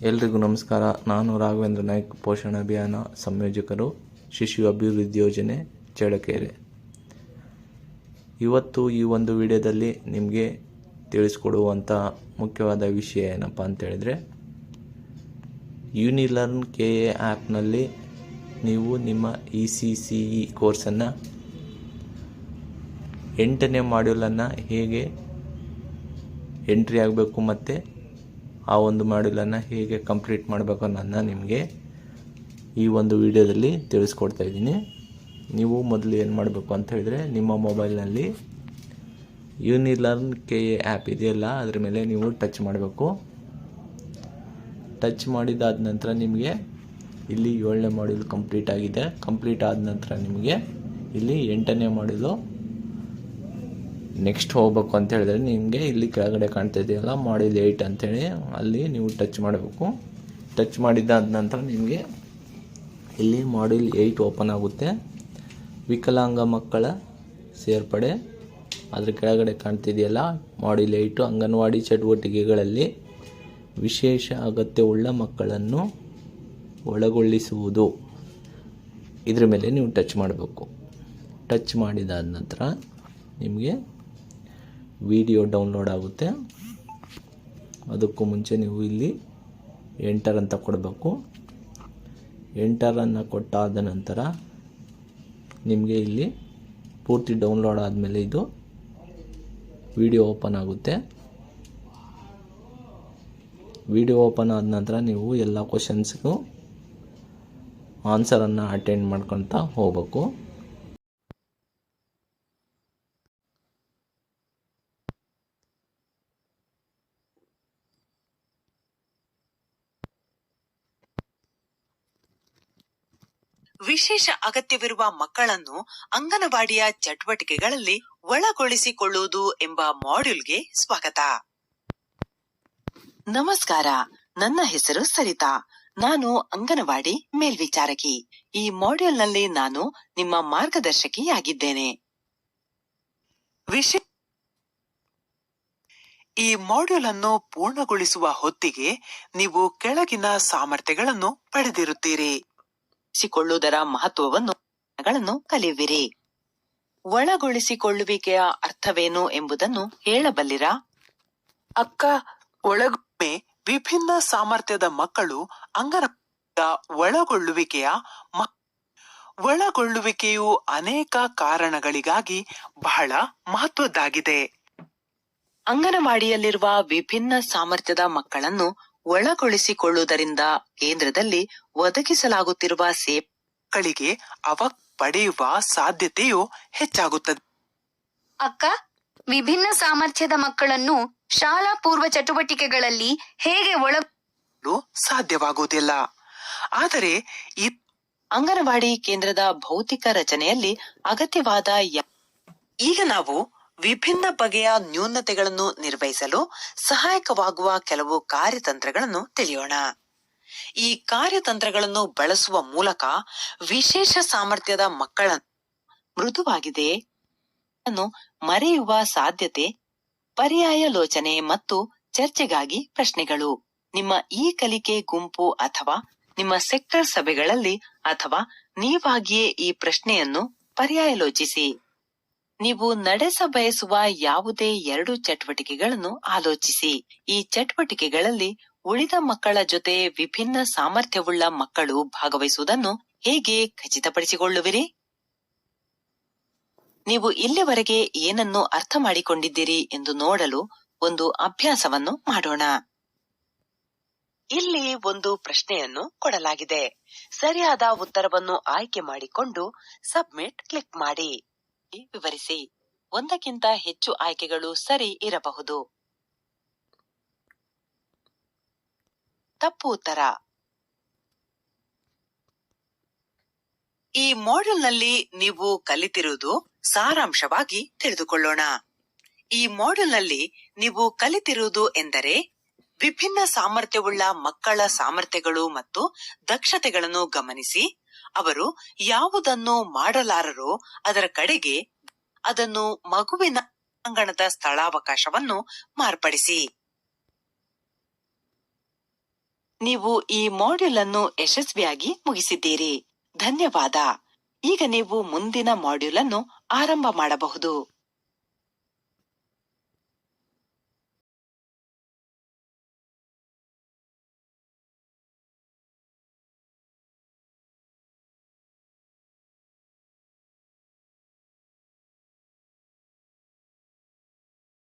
ಎಲ್ರಿಗೂ ನಮಸ್ಕಾರ. ನಾನು ರಾಘವೇಂದ್ರ ನಾಯ್ಕ್, ಪೋಷಣ ಅಭಿಯಾನ ಸಂಯೋಜಕರು, ಶಿಶು ಅಭಿವೃದ್ಧಿ ಯೋಜನೆ, ಚಳ್ಳಕೆರೆ. ಇವತ್ತು ಈ ಒಂದು ವಿಡಿಯೋದಲ್ಲಿ ನಿಮಗೆ ತಿಳಿಸ್ಕೊಡುವಂಥ ಮುಖ್ಯವಾದ ವಿಷಯ ಏನಪ್ಪ ಅಂತೇಳಿದರೆ, ಯೂನಿಲರ್ನ್ KA ಆ್ಯಪ್ನಲ್ಲಿ ನೀವು ನಿಮ್ಮ ECCE ಕೋರ್ಸನ್ನು 8ನೇ ಮಾಡ್ಯೂಲನ್ನು ಹೇಗೆ ಎಂಟ್ರಿ ಆಗಬೇಕು ಮತ್ತು ಆ ಒಂದು ಮಾಡ್ಯೂಲನ್ನು ಹೇಗೆ ಕಂಪ್ಲೀಟ್ ಮಾಡಬೇಕು ಅನ್ನೋದನ್ನ ನಿಮಗೆ ಈ ಒಂದು ವಿಡಿಯೋದಲ್ಲಿ ತಿಳಿಸ್ಕೊಡ್ತಾ ಇದ್ದೀನಿ. ನೀವು ಮೊದಲು ಏನು ಮಾಡಬೇಕು ಅಂತ ಹೇಳಿದರೆ, ನಿಮ್ಮ ಮೊಬೈಲ್ನಲ್ಲಿ ಯೂನಿಲರ್ನ್ KA ಆ್ಯಪ್ ಇದೆಯಲ್ಲ, ಅದ್ರ ಮೇಲೆ ನೀವು ಟಚ್ ಮಾಡಬೇಕು. ಟಚ್ ಮಾಡಿದಾದ ನಂತರ ನಿಮಗೆ ಇಲ್ಲಿ 7ನೇ ಮಾಡ್ಯೂಲ್ ಕಂಪ್ಲೀಟ್ ಆಗಿದೆ. ಕಂಪ್ಲೀಟ್ ಆದ ನಂತರ ನಿಮಗೆ ಇಲ್ಲಿ 8ನೇ ಮಾಡ್ಯೂಲು ನೆಕ್ಸ್ಟ್ ಹೋಗ್ಬೇಕು ಅಂತ ಹೇಳಿದ್ರೆ ನಿಮಗೆ ಇಲ್ಲಿ ಕೆಳಗಡೆ ಕಾಣ್ತಾ ಇದೆಯಲ್ಲ, ಮಾಡ್ಯೂಲ್ 8 ಅಂಥೇಳಿ, ಅಲ್ಲಿ ನೀವು ಟಚ್ ಮಾಡಬೇಕು. ಟಚ್ ಮಾಡಿದಾದ ನಂತರ ನಿಮಗೆ ಇಲ್ಲಿ ಮಾಡ್ಯೂಲ್ 8 ಓಪನ್ ಆಗುತ್ತೆ. ವಿಕಲಾಂಗ ಮಕ್ಕಳ ಸೇರ್ಪಡೆ, ಅದ್ರ ಕೆಳಗಡೆ ಕಾಣ್ತಿದೆಯಲ್ಲ ಮಾಡ್ಯೂಲ್ 8, ಅಂಗನವಾಡಿ ಚಟುವಟಿಕೆಗಳಲ್ಲಿ ವಿಶೇಷ ಅಗತ್ಯವುಳ್ಳ ಮಕ್ಕಳನ್ನು ಒಳಗೊಳಿಸುವುದು. ಇದ್ರ ಮೇಲೆ ನೀವು ಟಚ್ ಮಾಡಬೇಕು. ಟಚ್ ಮಾಡಿದಾದ ನಂತರ ನಿಮಗೆ ವಿಡಿಯೋ ಡೌನ್ಲೋಡ್ ಆಗುತ್ತೆ. ಅದಕ್ಕೂ ಮುಂಚೆ ನೀವು ಇಲ್ಲಿ ಎಂಟರ್ ಅಂತ ಕೊಡಬೇಕು. ಎಂಟರನ್ನು ಕೊಟ್ಟಾದ ನಂತರ ನಿಮಗೆ ಇಲ್ಲಿ ಪೂರ್ತಿ ಡೌನ್ಲೋಡ್ ಆದಮೇಲೆ ಇದು ವಿಡಿಯೋ ಓಪನ್ ಆಗುತ್ತೆ. ವಿಡಿಯೋ ಓಪನ್ ಆದ ನಂತರ ನೀವು ಎಲ್ಲ ಕ್ವಶನ್ಸ್ಗೂ ಆನ್ಸರನ್ನು ಅಟೆಂಡ್ ಮಾಡ್ಕೊತಾ ಹೋಗ್ಬೇಕು. ವಿಶೇಷ ಅಗತ್ಯವಿರುವ ಮಕ್ಕಳನ್ನು ಅಂಗನವಾಡಿಯ ಚಟುವಟಿಕೆಗಳಲ್ಲಿ ಒಳಗೊಳಿಸಿಕೊಳ್ಳುವುದು ಎಂಬ ಮಾಡ್ಯೂಲ್ಗೆ ಸ್ವಾಗತ. ನಮಸ್ಕಾರ, ನನ್ನ ಹೆಸರು ಸರಿತಾ. ನಾನು ಅಂಗನವಾಡಿ ಮೇಲ್ವಿಚಾರಕಿ. ಈ ಮಾಡ್ಯೂಲ್ನಲ್ಲಿ ನಾನು ನಿಮ್ಮ ಮಾರ್ಗದರ್ಶಕಿಯಾಗಿದ್ದೇನೆ. ಈ ಮಾಡ್ಯೂಲ್ ಅನ್ನು ಪೂರ್ಣಗೊಳಿಸುವ ಹೊತ್ತಿಗೆ ನೀವು ಕೆಳಗಿನ ಸಾಮರ್ಥ್ಯಗಳನ್ನು ಪಡೆದಿರುತ್ತೀರಿ. ಕೊಳ್ಳುವುದರ ಮಹತ್ವವನ್ನು ಕಲಿಯುವಿರಿ. ಒಳಗೊಳಿಸಿಕೊಳ್ಳುವಿಕೆಯ ಅರ್ಥವೇನು ಎಂಬುದನ್ನು ಹೇಳಬಲ್ಲಿರಾ? ಅಕ್ಕ, ಒಳಗೊಮ್ಮೆ ವಿಭಿನ್ನ ಸಾಮರ್ಥ್ಯದ ಮಕ್ಕಳು ಒಳಗೊಳ್ಳುವಿಕೆಯು ಅನೇಕ ಕಾರಣಗಳಿಗಾಗಿ ಬಹಳ ಮಹತ್ವದ್ದಾಗಿದೆ. ಅಂಗನವಾಡಿಯಲ್ಲಿರುವ ವಿಭಿನ್ನ ಸಾಮರ್ಥ್ಯದ ಮಕ್ಕಳನ್ನು ಒಳಗೊಳಿಸಿಕೊಳ್ಳುವುದರಿಂದ ಕೇಂದ್ರದಲ್ಲಿ ಒದಗಿಸಲಾಗುತ್ತಿರುವ ಸೇವೆಗಳಿಗೆ ಪಡೆಯುವ ಸಾಧ್ಯತೆಯು ಹೆಚ್ಚಾಗುತ್ತದೆ. ಅಕ್ಕ, ವಿಭಿನ್ನ ಸಾಮರ್ಥ್ಯದ ಮಕ್ಕಳನ್ನು ಶಾಲಾ ಪೂರ್ವ ಚಟುವಟಿಕೆಗಳಲ್ಲಿ ಹೇಗೆ ಒಳಗೊಳ್ಳಲು ಸಾಧ್ಯವಾಗುವುದಿಲ್ಲ. ಆದರೆ ಈ ಅಂಗನವಾಡಿ ಕೇಂದ್ರದ ಭೌತಿಕ ರಚನೆಯಲ್ಲಿ ಅಗತ್ಯವಾದ ಈಗ ನಾವು ವಿಭಿನ್ನ ಬಗೆಯ ನ್ಯೂನತೆಗಳನ್ನು ನಿರ್ವಹಿಸಲು ಸಹಾಯಕವಾಗುವ ಕೆಲವು ಕಾರ್ಯತಂತ್ರಗಳನ್ನು ತಿಳಿಯೋಣ. ಈ ಕಾರ್ಯತಂತ್ರಗಳನ್ನು ಬಳಸುವ ಮೂಲಕ ವಿಶೇಷ ಸಾಮರ್ಥ್ಯದ ಮಕ್ಕಳನ್ನು ಮೃದುವಾಗಿದೆ ಮರೆಯುವ ಸಾಧ್ಯತೆ, ಪರ್ಯಾಯಲೋಚನೆ ಮತ್ತು ಚರ್ಚೆಗಾಗಿ ಪ್ರಶ್ನೆಗಳು. ನಿಮ್ಮ ಈ ಕಲಿಕೆ ಗುಂಪು ಅಥವಾ ನಿಮ್ಮ ಸೆಕ್ಟರ್ ಸಭೆಗಳಲ್ಲಿ ಅಥವಾ ನೀವಾಗಿಯೇ ಈ ಪ್ರಶ್ನೆಯನ್ನು ಪರ್ಯಾಯಲೋಚಿಸಿ. ನೀವು ನಡೆಸ ಬಯಸುವ ಯಾವುದೇ 2 ಚಟುವಟಿಕೆಗಳನ್ನು ಆಲೋಚಿಸಿ. ಈ ಚಟುವಟಿಕೆಗಳಲ್ಲಿ ಉಳಿದ ಮಕ್ಕಳ ಜೊತೆ ವಿಭಿನ್ನ ಸಾಮರ್ಥ್ಯವುಳ್ಳ ಮಕ್ಕಳು ಭಾಗವಹಿಸುವುದನ್ನು ಹೇಗೆ ಖಚಿತಪಡಿಸಿಕೊಳ್ಳುವಿರಿ? ನೀವು ಇಲ್ಲಿವರೆಗೆ ಏನನ್ನು ಅರ್ಥ ಮಾಡಿಕೊಂಡಿದ್ದೀರಿ ಎಂದು ನೋಡಲು ಒಂದು ಅಭ್ಯಾಸವನ್ನು ಮಾಡೋಣ. ಇಲ್ಲಿ ಒಂದು ಪ್ರಶ್ನೆಯನ್ನು ಕೊಡಲಾಗಿದೆ. ಸರಿಯಾದ ಉತ್ತರವನ್ನು ಆಯ್ಕೆ ಮಾಡಿಕೊಂಡು ಸಬ್ಮಿಟ್ ಕ್ಲಿಕ್ ಮಾಡಿ. ವಿವರಿಸಿ. ಒಂದಕ್ಕಿಂತ ಹೆಚ್ಚು ಆಯ್ಕೆಗಳು ಸರಿ ಇರಬಹುದು. ತಪ್ಪು ಉತ್ತರ. ಈ ಮಾಡ್ಯೂಲ್ನಲ್ಲಿ ನೀವು ಕಲಿತಿರುವುದು ಸಾರಾಂಶವಾಗಿ ತಿಳಿದುಕೊಳ್ಳೋಣ. ಈ ಮಾಡ್ಯೂಲ್ನಲ್ಲಿ ನೀವು ಕಲಿತಿರುವುದು ಎಂದರೆ ವಿಭಿನ್ನ ಸಾಮರ್ಥ್ಯವುಳ್ಳ ಮಕ್ಕಳ ಸಾಮರ್ಥ್ಯಗಳು ಮತ್ತು ದಕ್ಷತೆಗಳನ್ನು ಗಮನಿಸಿ, ಅವರು ಯಾವುದನ್ನು ಮಾಡಲಾರರೋ ಅದರ ಕಡೆಗೆ ಅದನ್ನು ಮಗುವಿನ ಅಂಗಣದ ಸ್ಥಳಾವಕಾಶವನ್ನು ಮಾರ್ಪಡಿಸಿ. ನೀವು ಈ ಮಾಡ್ಯೂಲ್ ಅನ್ನು ಯಶಸ್ವಿಯಾಗಿ ಮುಗಿಸಿದ್ದೀರಿ. ಧನ್ಯವಾದ. ಈಗ ನೀವು ಮುಂದಿನ ಮಾಡ್ಯೂಲ್ ಅನ್ನು ಆರಂಭ ಮಾಡಬಹುದು.